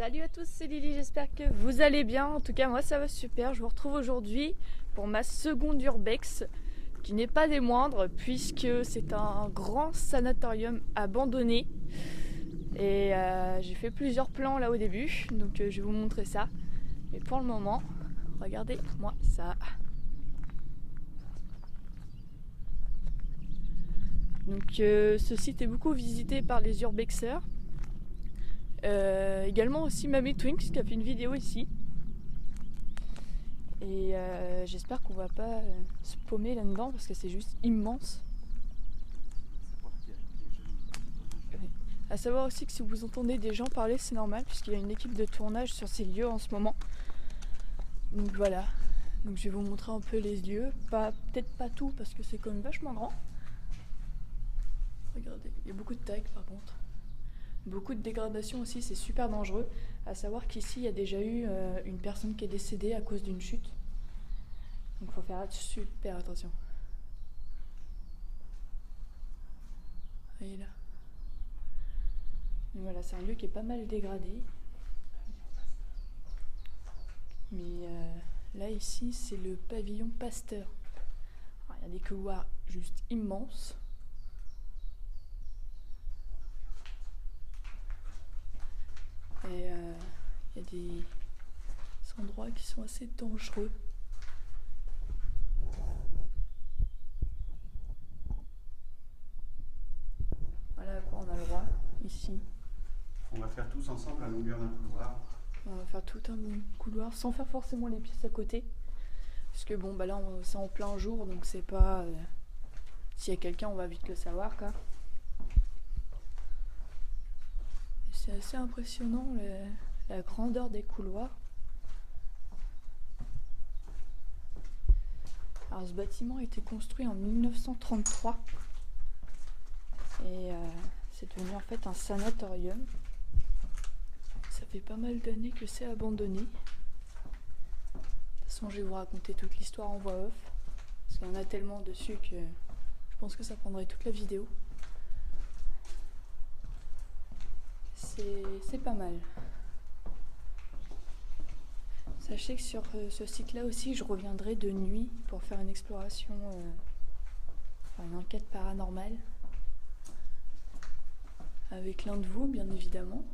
Salut à tous, c'est Lily, j'espère que vous allez bien. En tout cas, moi ça va super. Je vous retrouve aujourd'hui pour ma seconde urbex, qui n'est pas des moindres, puisque c'est un grand sanatorium abandonné. Et j'ai fait plusieurs plans là au début, donc je vais vous montrer ça. Mais pour le moment, regardez-moi ça. Donc ce site est beaucoup visité par les urbexeurs. Également aussi Mamie Twinks qui a fait une vidéo ici. Et j'espère qu'on va pas se paumer là-dedans parce que c'est juste immense. À savoir aussi que si vous entendez des gens parler, c'est normal puisqu'il y a une équipe de tournage sur ces lieux en ce moment. Donc voilà. Donc je vais vous montrer un peu les lieux. Peut-être pas tout parce que c'est quand même vachement grand. Regardez, il y a beaucoup de tags par contre. Beaucoup de dégradation aussi, c'est super dangereux. À savoir qu'ici il y a déjà eu une personne qui est décédée à cause d'une chute. Donc il faut faire super attention. Voyez là. Et voilà, c'est un lieu qui est pas mal dégradé. Mais là ici c'est le pavillon Pasteur. Alors, il y a des couloirs juste immenses. Et il y a des endroits qui sont assez dangereux. Voilà à quoi on a le droit ici. On va faire tous ensemble la longueur d'un couloir. On va faire tout un couloir sans faire forcément les pièces à côté. Parce que bon, bah là c'est en plein jour donc c'est pas. S'il y a quelqu'un, on va vite le savoir quoi. C'est assez impressionnant la grandeur des couloirs. Alors ce bâtiment a été construit en 1933 et c'est devenu en fait un sanatorium. Ça fait pas mal d'années que c'est abandonné. De toute façon, je vais vous raconter toute l'histoire en voix off parce qu'il y en a tellement dessus que je pense que ça prendrait toute la vidéo. C'est pas mal. Sachez que sur ce site-là aussi, je reviendrai de nuit pour faire une exploration, une enquête paranormale. Avec l'un de vous, bien évidemment.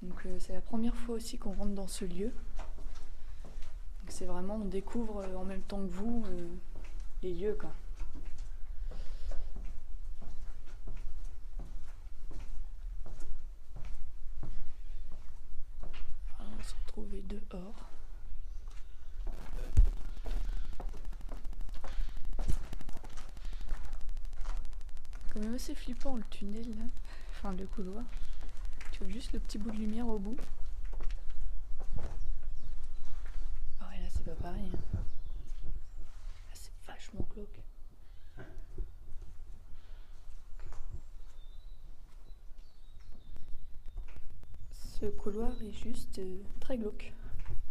Donc c'est la première fois aussi qu'on rentre dans ce lieu. Donc c'est vraiment, on découvre en même temps que vous les lieux quoi. Alors, on va se retrouver dehors. Quand même assez flippant le tunnel là, enfin le couloir. Tu vois juste le petit bout de lumière au bout. Ah ouais là c'est pas pareil. Là c'est vachement glauque. Ce couloir est juste très glauque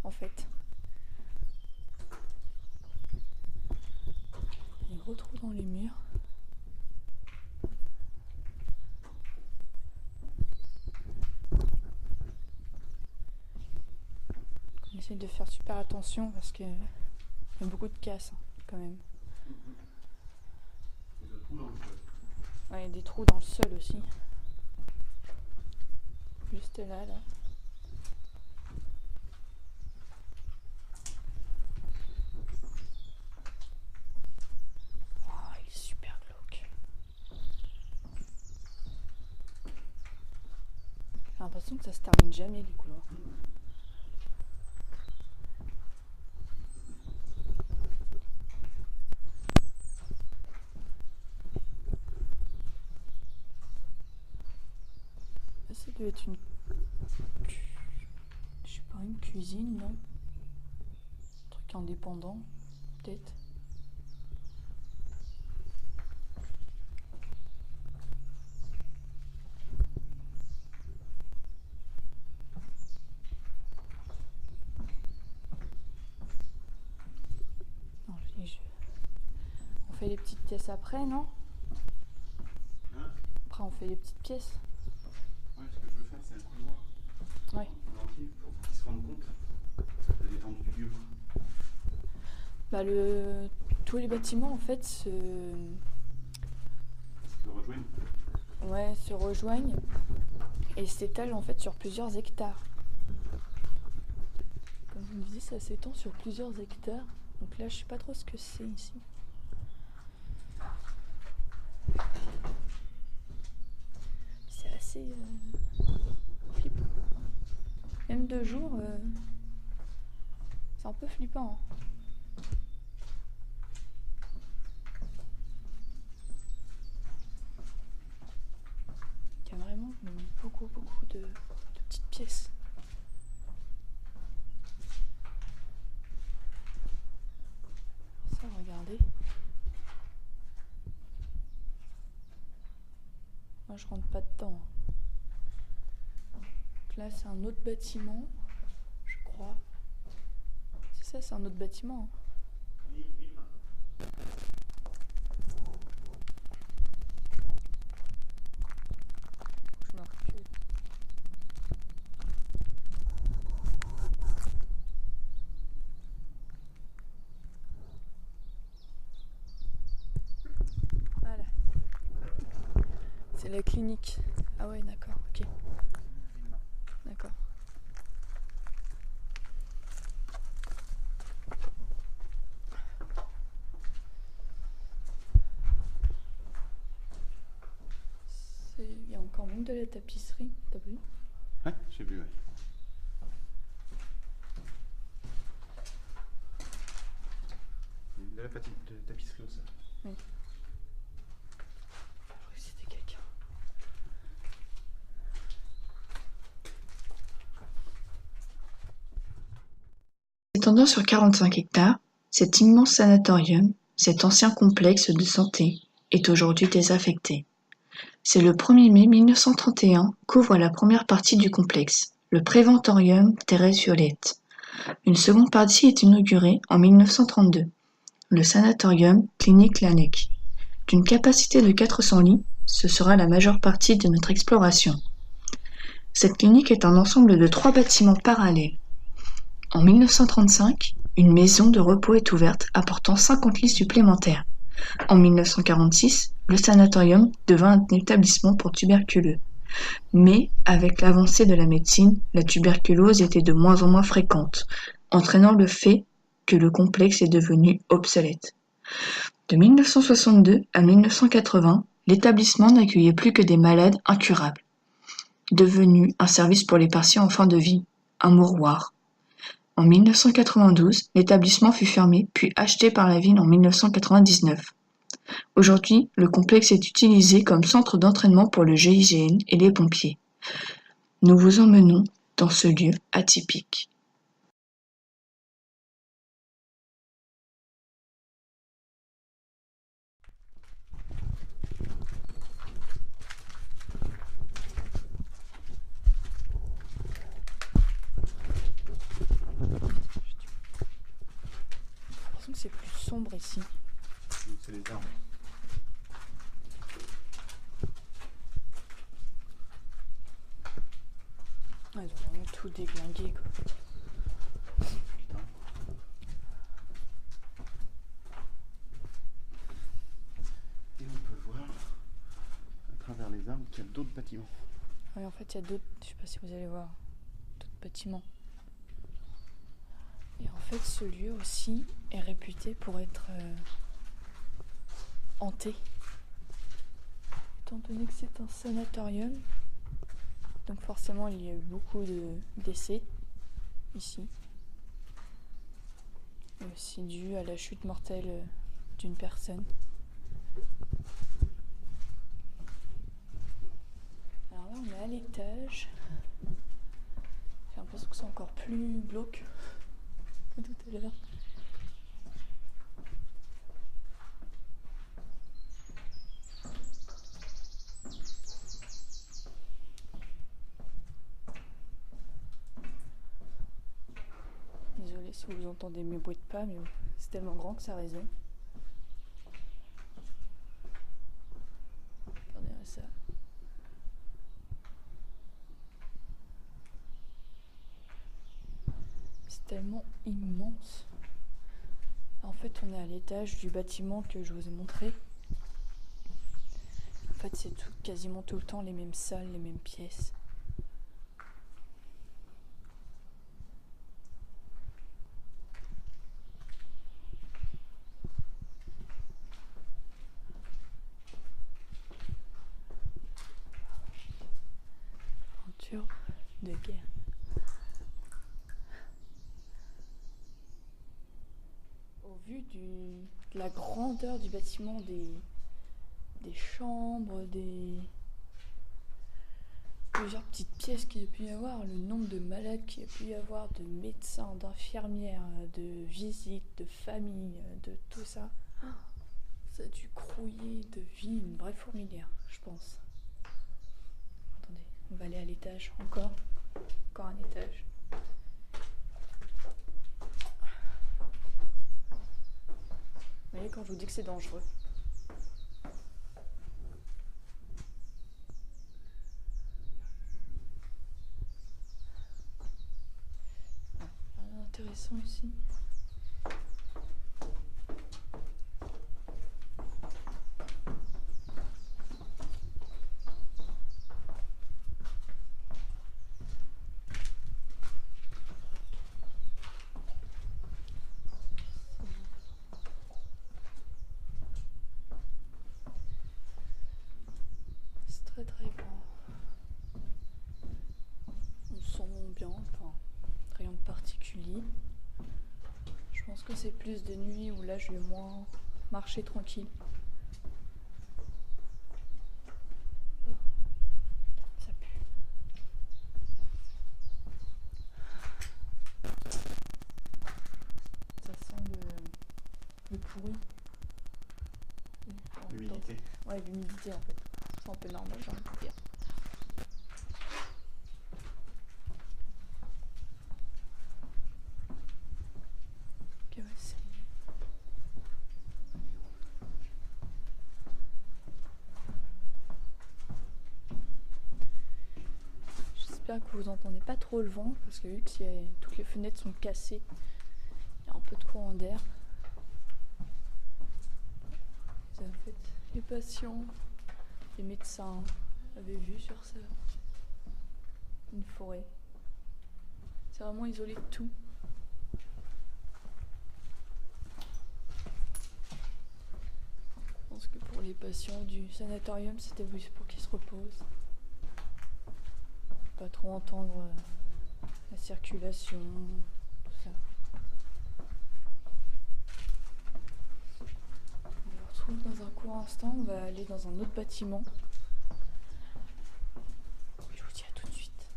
en fait. Il y a des gros trous dans les murs. On essaie de faire super attention parce qu'il y a beaucoup de casse quand même. Il y a des trous dans le sol. Ouais, il y a des trous dans le sol aussi. Juste là. Oh, il est super glauque. J'ai l'impression que ça se termine jamais les couloirs. Ça doit être je sais pas, une cuisine, non? Un truc indépendant, peut-être. Non, on fait les petites pièces après, non? Hein? Après on fait les petites pièces. un couloir Ouais. en entier pour qu'ils se rendent compte de l'étendue du lieu. Bah tous les bâtiments en fait Le rejoignent. se rejoignent et s'étalent en fait sur plusieurs hectares. Comme je vous le disais, ça s'étend sur plusieurs hectares. Donc là, je sais pas trop ce que c'est ici. C'est assez flippant. Même de jour, c'est un peu flippant. Hein. Il y a vraiment beaucoup de petites pièces. Ça, regardez. Moi, je rentre pas dedans. Donc là, c'est un autre bâtiment, je crois. C'est ça, c'est un autre bâtiment. Je me recule. Voilà. C'est la clinique. Ah ouais, d'accord, ok. D'accord. Il y a encore même de la tapisserie, t'as vu? Ouais, j'ai vu, ouais. De la petite tapisserie au sol. Oui. Je crois que c'était quelqu'un. S'étendant sur 45 hectares, cet immense sanatorium, cet ancien complexe de santé, est aujourd'hui désaffecté. C'est le 1er mai 1931 qu'ouvre la première partie du complexe, le Préventorium Thérèse Violette. Une seconde partie est inaugurée en 1932, le sanatorium Clinique Laennec. D'une capacité de 400 lits, ce sera la majeure partie de notre exploration. Cette clinique est un ensemble de 3 bâtiments parallèles. En 1935, une maison de repos est ouverte apportant 50 lits supplémentaires. En 1946, le sanatorium devint un établissement pour tuberculeux. Mais, avec l'avancée de la médecine, la tuberculose était de moins en moins fréquente, entraînant le fait que le complexe est devenu obsolète. De 1962 à 1980, l'établissement n'accueillait plus que des malades incurables. Devenu un service pour les patients en fin de vie, un mouroir. En 1992, l'établissement fut fermé puis acheté par la ville en 1999. Aujourd'hui, le complexe est utilisé comme centre d'entraînement pour le GIGN et les pompiers. Nous vous emmenons dans ce lieu atypique. J'ai l'impression que c'est plus sombre ici. C'est les arbres. Ah, ils ont vraiment tout déglingué, quoi. Putain. Et on peut voir, à travers les arbres, qu'il y a d'autres bâtiments. Oui, en fait, il y a d'autres, je sais pas si vous allez voir, d'autres bâtiments. Et en fait, ce lieu aussi est réputé pour être hanté. Étant donné que c'est un sanatorium, donc forcément il y a eu beaucoup de décès ici. Et aussi dû à la chute mortelle d'une personne. Alors là, on est à l'étage. J'ai l'impression que c'est encore plus glauque que tout à l'heure. Désolée si vous entendez mes bruits de pas, mais c'est tellement grand que ça résonne. Regardez ça. tellement immense. En fait, on est à l'étage du bâtiment que je vous ai montré. En fait, c'est quasiment tout le temps les mêmes salles, les mêmes pièces. Aventure de guerre. Au vu de la grandeur du bâtiment, des chambres, plusieurs petites pièces qu'il y a pu y avoir, le nombre de malades qu'il y a pu y avoir, de médecins, d'infirmières, de visites, de familles, de tout ça, ça a dû grouiller de vie, une vraie fourmilière, je pense. Attendez, on va aller à l'étage, encore un étage. Vous voyez quand je vous dis que c'est dangereux. Rien d'intéressant ici. C'est très très grand. On se sent bien, enfin, rien de particulier. Je pense que c'est plus de nuit où là je vais moins marcher tranquille. Oh, ça pue. Ça sent le pourri. L'humidité. Ouais, l'humidité en fait. C'est un peu normal, j'ai envie de dire. Ok, ouais, c'est... J'espère que vous entendez pas trop le vent, parce que vu que toutes les fenêtres sont cassées, il y a un peu de courant d'air. En fait, les patients, les médecins avaient vu sur ça une forêt. C'est vraiment isolé de tout. Je pense que pour les patients du sanatorium, c'était pour qu'ils se reposent. Pas trop entendre la circulation, tout ça. On se retrouve dans un court instant, on va aller dans un autre bâtiment. Je vous dis à tout de suite.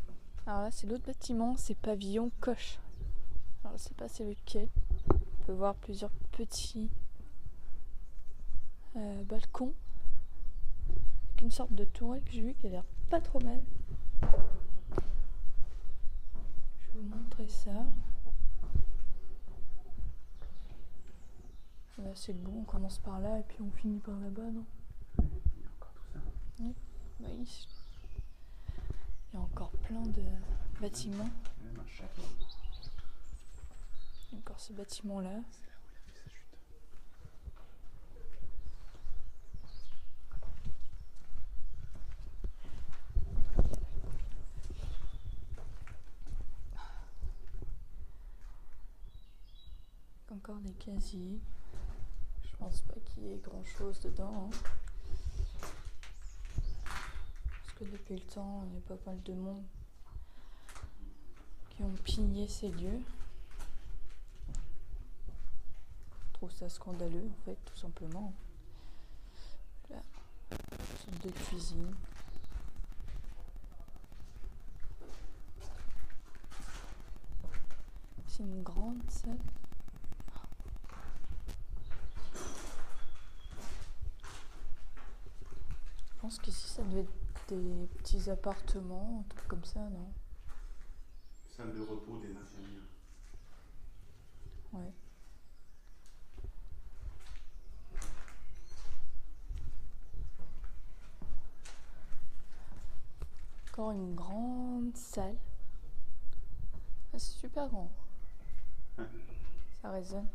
Alors là, c'est l'autre bâtiment, c'est pavillon Coche. Alors je sais pas c'est lequel. On peut voir plusieurs petits balcons avec une sorte de tourelle que j'ai vue qui a l'air pas trop mal. Je vais vous montrer ça. Là c'est le bon, on commence par là et puis on finit par là-bas, non? Il y a encore tout ça. Oui, bah oui. Il y a encore plein de bâtiments. Il y a même un château. Il y a encore ce bâtiment-là. C'est là où il a fait sa chute. Encore des casiers. Je pense pas qu'il y ait grand chose dedans. Parce que depuis le temps, il y a pas mal de monde qui ont pillé ces lieux. Je trouve ça scandaleux en fait, tout simplement. Là, une sorte de cuisine. C'est une grande salle. Je pense qu'ici ça devait être des petits appartements, un truc comme ça, non? Salle de repos des infirmières. Ouais. Encore une grande salle. Ah, c'est super grand. Ça résonne.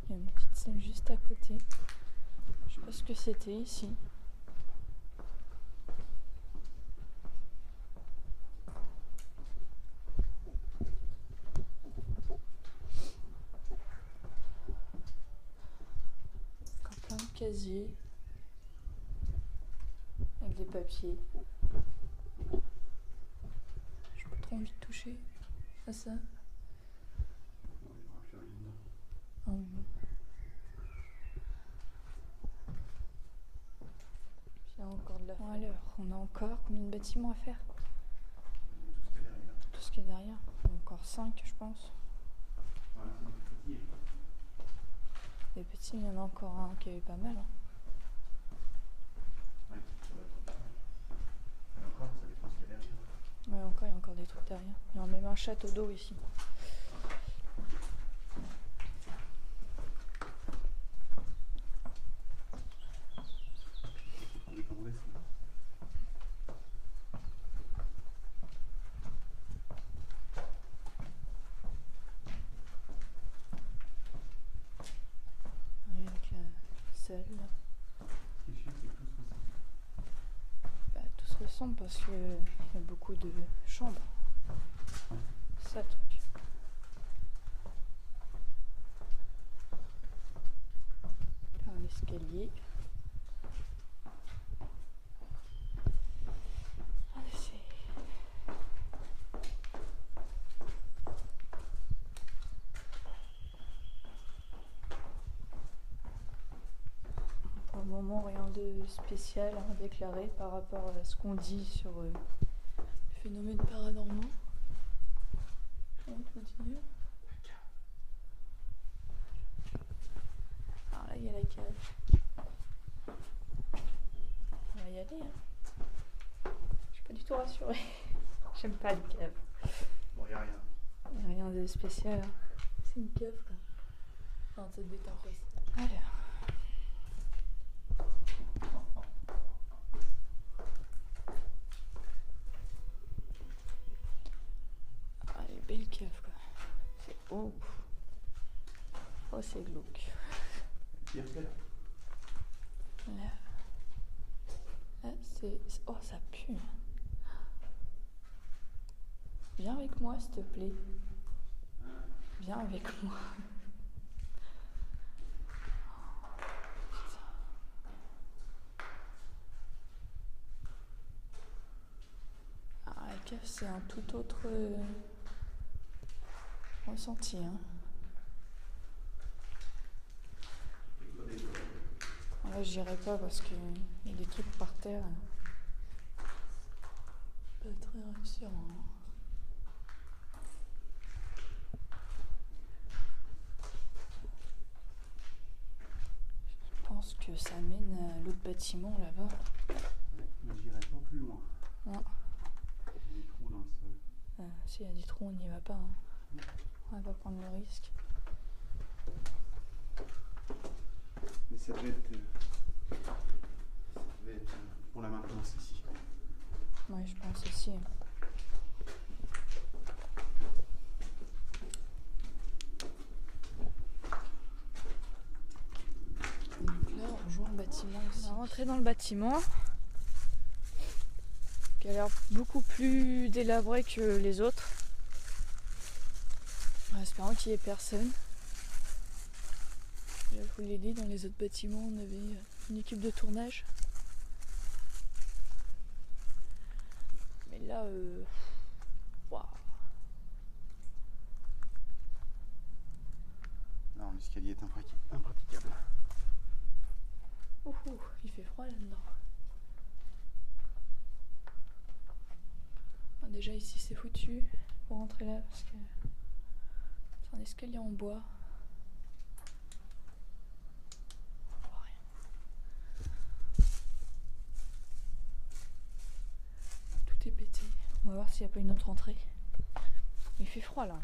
Il y a une petite scène juste à côté. Je sais pas ce que c'était ici. Encore plein de casiers. Avec des papiers. J'ai pas trop envie de toucher à ça. Ah oui. Puis il y a encore de la... Bon alors, on a encore combien de bâtiments à faire? Tout ce qu'il y a derrière. Encore 5 je pense. Les petits, il y en a encore un qui avait pas mal. Hein. Ouais, encore, il y a encore des trucs derrière. Il y a même un château d'eau ici. Rien que celle là. Bah, tout se ressemble parce qu'il y a beaucoup de chambres. C'est ça le truc. Un escalier. Pour le moment, rien de spécial à déclarer par rapport à ce qu'on dit sur les phénomènes paranormaux. Je vais tout dire. Alors là, il y a la cave. On va y aller. Hein. Je suis pas du tout rassurée. J'aime pas les caves. Bon, y a rien. Il n'y a rien de spécial. Hein. C'est une cave quoi. Enfin, ça devait être un peu ça. Alors. Ah, les belles caves quoi. C'est oh. Oh, c'est glauque. Là, là c'est. Oh, ça pue. Viens avec moi, s'il te plaît. Viens avec moi. Ah, la cave, c'est un tout autre ressenti. Hein. Là, j'irai pas parce qu'il y a des trucs par terre. Pas très rassurant. Hein. Je pense que ça mène à l'autre bâtiment là-bas. mais j'irai pas plus loin. Non. Il y a des trous dans le sol. S'il y a des trous, on n'y va pas. Hein. On va pas prendre le risque. Mais ça devait être pour la maintenance ici. Oui, je pense aussi. Donc là, on rejoint le bâtiment aussi. On va rentrer dans le bâtiment, qui a l'air beaucoup plus délabré que les autres. En espérant qu'il n'y ait personne. Là, je vous l'ai dit, dans les autres bâtiments, on avait une équipe de tournage. Mais là, waouh. Non, l'escalier est impraticable. Ouh, il fait froid là-dedans. Ah, déjà ici c'est foutu pour rentrer là parce que c'est un escalier en bois. On voit rien. Tout est pété. On va voir s'il n'y a pas une autre entrée. Il fait froid là.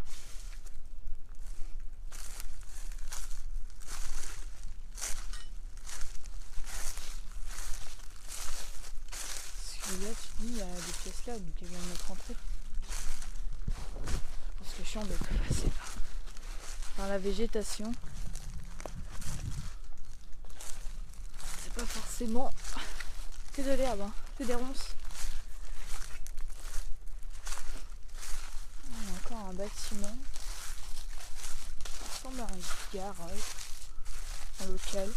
là, tu te dis, il y a des pièces là, donc il vient de notre entrée. Parce que chiant de passer par la végétation. C'est pas forcément que de l'herbe, hein. C'est des ronces. Il y a encore un bâtiment. Ça ressemble à un garage. Un local.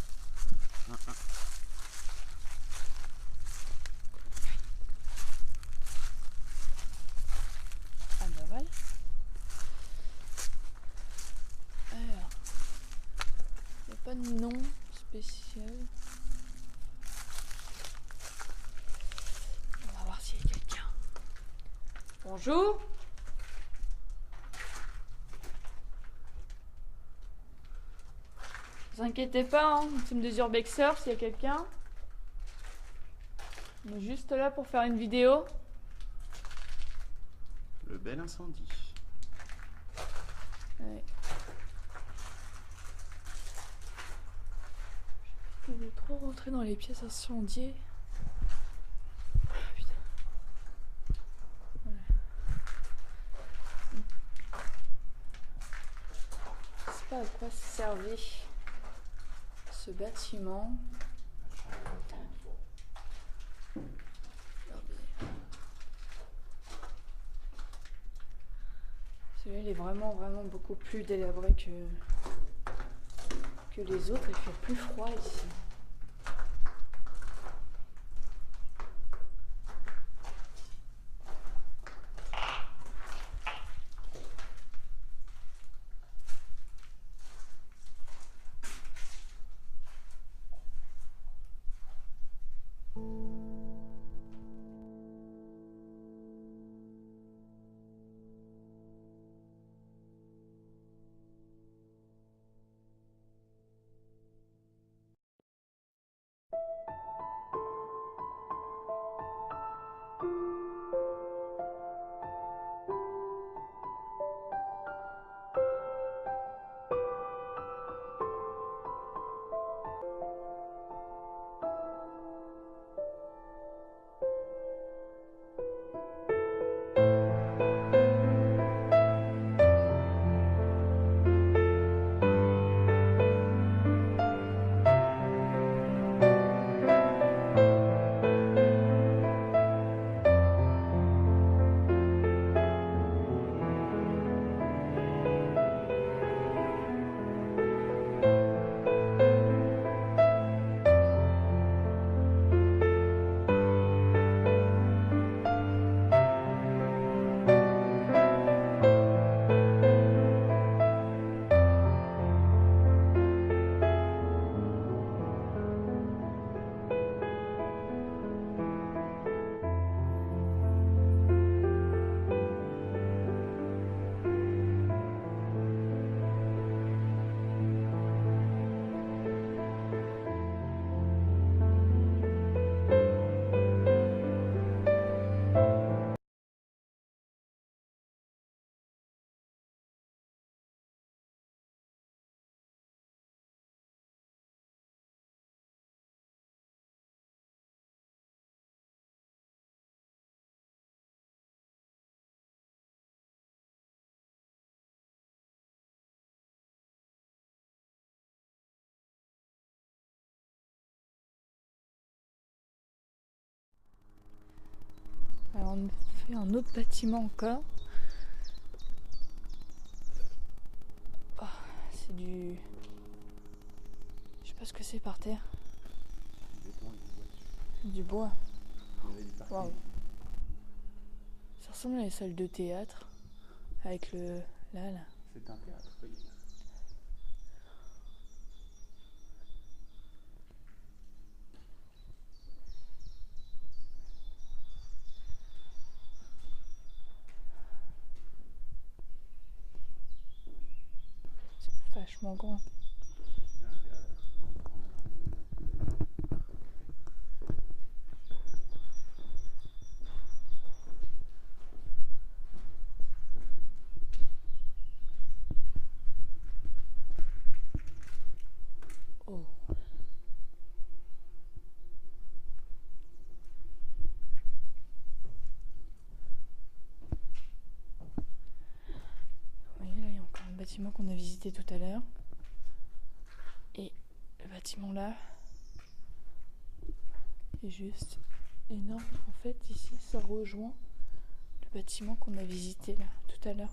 Ah bah voilà. Alors, il n'y a pas de nom spécial. On va voir s'il y a quelqu'un. Bonjour. Ne vous inquiétez pas, hein, nous sommes des urbexeurs, s'il y a quelqu'un. On est juste là pour faire une vidéo. Le bel incendie. Ouais. Je vais trop rentrer dans les pièces incendiées. Ah, putain. Ouais. Je sais pas à quoi servait ce bâtiment. Celui-là, il est vraiment beaucoup plus délabré que les autres. Il fait plus froid ici. Alors on fait un autre bâtiment encore. Oh, c'est du... Je sais pas ce que c'est par terre. Du bois. Waouh. Ça ressemble à les salles de théâtre. Avec le... Là. C'est un théâtre, oui. C'est vachement grand. Oh. bâtiment qu'on a visité tout à l'heure. Et le bâtiment là est juste énorme. En fait, ici, ça rejoint le bâtiment qu'on a visité là tout à l'heure.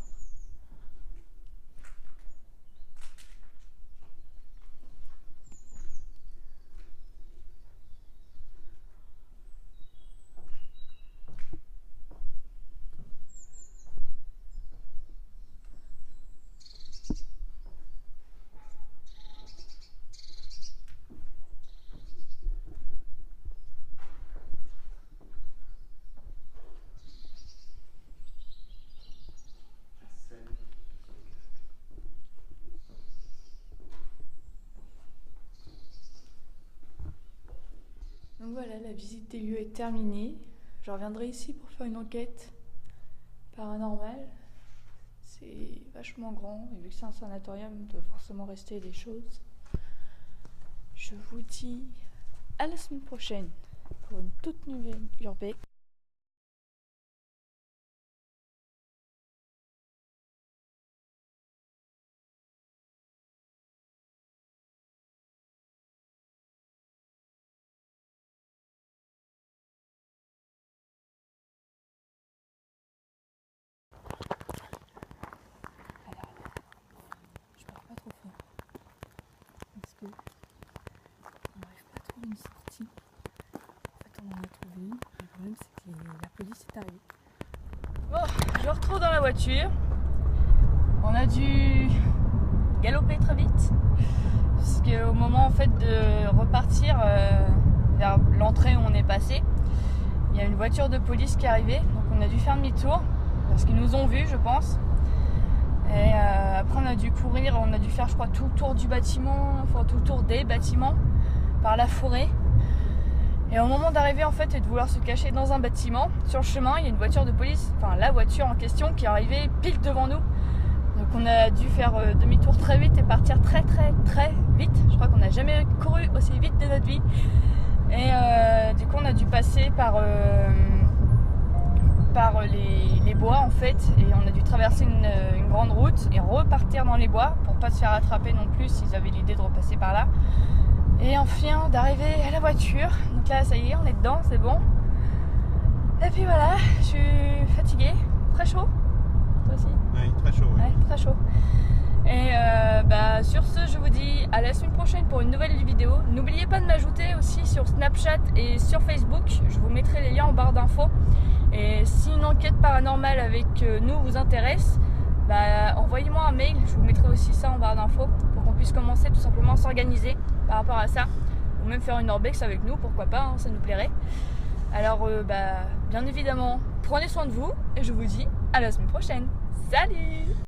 Donc voilà, la visite des lieux est terminée. Je reviendrai ici pour faire une enquête paranormale. C'est vachement grand et vu que c'est un sanatorium, il doit forcément rester des choses. Je vous dis à la semaine prochaine pour une toute nouvelle Urbex. Parce qu'on n'arrive pas à trouver une sortie. En fait, on en a trouvé une. Le problème, c'est que la police est arrivée. Bon, je retrouve dans la voiture. On a dû galoper très vite. Parce qu'au moment en fait, de repartir vers l'entrée où on est passé, il y a une voiture de police qui est arrivée. Donc, on a dû faire demi-tour. Parce qu'ils nous ont vus, je pense. Et après on a dû courir, on a dû faire je crois tout le tour du bâtiment, enfin tout le tour des bâtiments par la forêt. Et au moment d'arriver en fait et de vouloir se cacher dans un bâtiment, sur le chemin il y a une voiture de police, enfin la voiture en question qui est arrivée pile devant nous. Donc on a dû faire demi-tour très vite et partir très vite. Je crois qu'on n'a jamais couru aussi vite de notre vie. Et du coup on a dû passer par les bois en fait, et on a dû traverser une grande route et repartir dans les bois pour pas se faire attraper non plus s'ils avaient l'idée de repasser par là. Et enfin d'arriver à la voiture, donc là ça y est on est dedans, c'est bon. Et puis voilà, je suis fatiguée, très chaud. Toi aussi? Oui, très chaud. Oui. Ouais, très chaud. Et sur ce, je vous dis à la semaine prochaine pour une nouvelle vidéo. N'oubliez pas de m'ajouter aussi sur Snapchat et sur Facebook. Je vous mettrai les liens en barre d'infos. Et si une enquête paranormale avec nous vous intéresse, envoyez-moi un mail. Je vous mettrai aussi ça en barre d'infos pour qu'on puisse commencer tout simplement à s'organiser par rapport à ça. Ou même faire une Urbex avec nous, pourquoi pas, hein, ça nous plairait. Alors, bien évidemment, prenez soin de vous et je vous dis à la semaine prochaine. Salut!